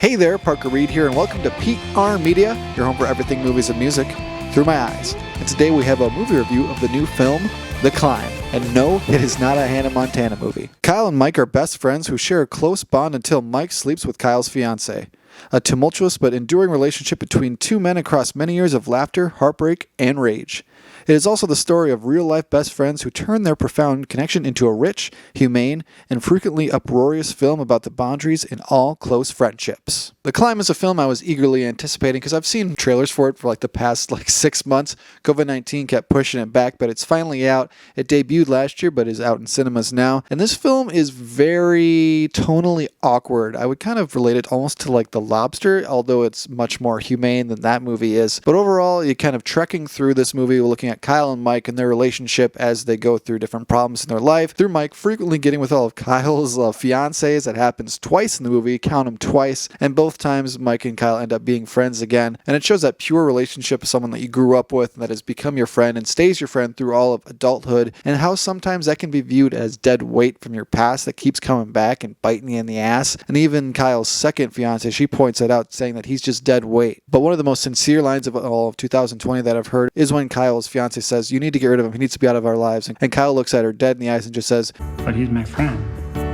Hey there, Parker Reed here, and welcome to PR Media, your home for everything movies and music through my eyes. And today we have a movie review of the new film, The Climb. And no, it is not a Hannah Montana movie. Kyle and Mike are best friends who share a close bond until Mike sleeps with Kyle's fiancée. A tumultuous but enduring relationship between two men across many years of laughter, heartbreak, and rage. It is also the story of real-life best friends who turn their profound connection into a rich, humane, and frequently uproarious film about the boundaries in all close friendships. The Climb is a film I was eagerly anticipating because I've seen trailers for it for the past 6 months. COVID-19 kept pushing it back, but it's finally out. It debuted last year, but is out in cinemas now. And this film is very tonally awkward. I would kind of relate it almost to The Lobster, although it's much more humane than that movie is. But overall, you're kind of trekking through this movie, looking at Kyle and Mike and their relationship as they go through different problems in their life. Through Mike frequently getting with all of Kyle's fiancés. That happens twice in the movie, count them twice. And both times Mike and Kyle end up being friends again. And it shows that pure relationship of someone that you grew up with and that has become your friend and stays your friend through all of adulthood. And how sometimes that can be viewed as dead weight from your past that keeps coming back and biting you in the ass. And even Kyle's second fiancée, she points it out, saying that he's just dead weight. But one of the most sincere lines of all of 2020 that I've heard is when Kyle's fiancée says, "You need to get rid of him. He needs to be out of our lives." And Kyle looks at her dead in the eyes and just says, "But he's my friend."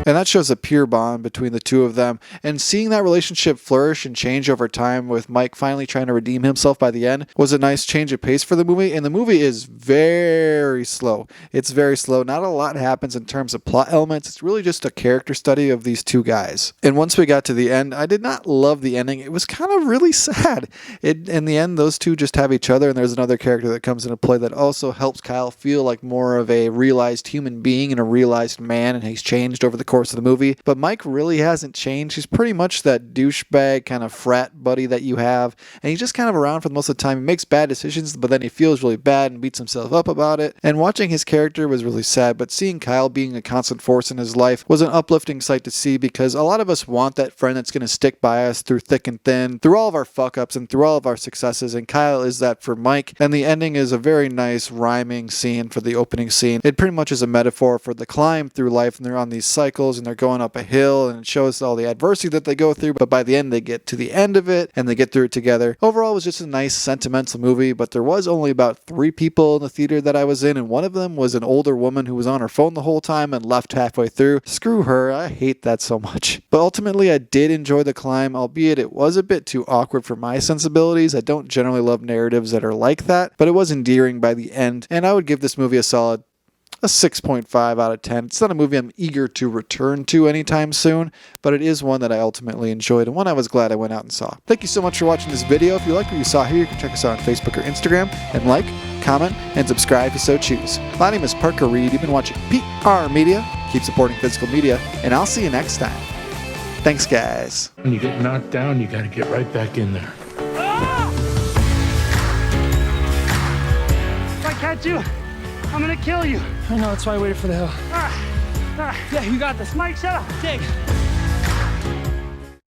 And that shows a pure bond between the two of them. And seeing that relationship flourish and change over time, with Mike finally trying to redeem himself by the end, was a nice change of pace for the movie. And the movie is very slow. It's very slow. Not a lot happens in terms of plot elements. It's really just a character study of these two guys. And once we got to the end, I did not love the ending. It was kind of really sad. In the end, those two just have each other, and there's another character that comes into play that also helps Kyle feel like more of a realized human being and a realized man, and he's changed over the course of the movie. But Mike really hasn't changed. He's pretty much that douchebag kind of frat buddy that you have, and he's just kind of around for most of the time. He makes bad decisions, but then he feels really bad and beats himself up about it. And watching his character was really sad, but seeing Kyle being a constant force in his life was an uplifting sight to see, because a lot of us want that friend that's going to stick by us through thick and thin, through all of our fuck-ups and through all of our successes, and Kyle is that for Mike. And the ending is a very nice rhyming scene for the opening scene. It pretty much is a metaphor for the climb through life, and they're on these cycles and they're going up a hill, and it shows all the adversity that they go through, but by the end they get to the end of it and they get through it together. Overall, it was just a nice sentimental movie, but there was only about 3 people in the theater that I was in, and one of them was an older woman who was on her phone the whole time and left halfway through. Screw her, I hate that so much. But ultimately, I did enjoy The Climb, albeit it was a bit too awkward for my sensibilities. I don't generally love narratives that are like that, but it was endearing by the end, and I would give this movie a solid 6.5 out of 10. It's not a movie I'm eager to return to anytime soon, but it is one that I ultimately enjoyed and one I was glad I went out and saw. Thank you so much for watching this video. If you like what you saw here, you can check us out on Facebook or Instagram and like, comment, and subscribe if you so choose. My name is Parker Reed. You've been watching PR Media. Keep supporting physical media, and I'll see you next time. Thanks, guys. When you get knocked down, you got to get right back in there. If I catch you, I'm gonna kill you. I know, that's why I waited for the hill. Yeah, you got this. Mike, shut up. Dig.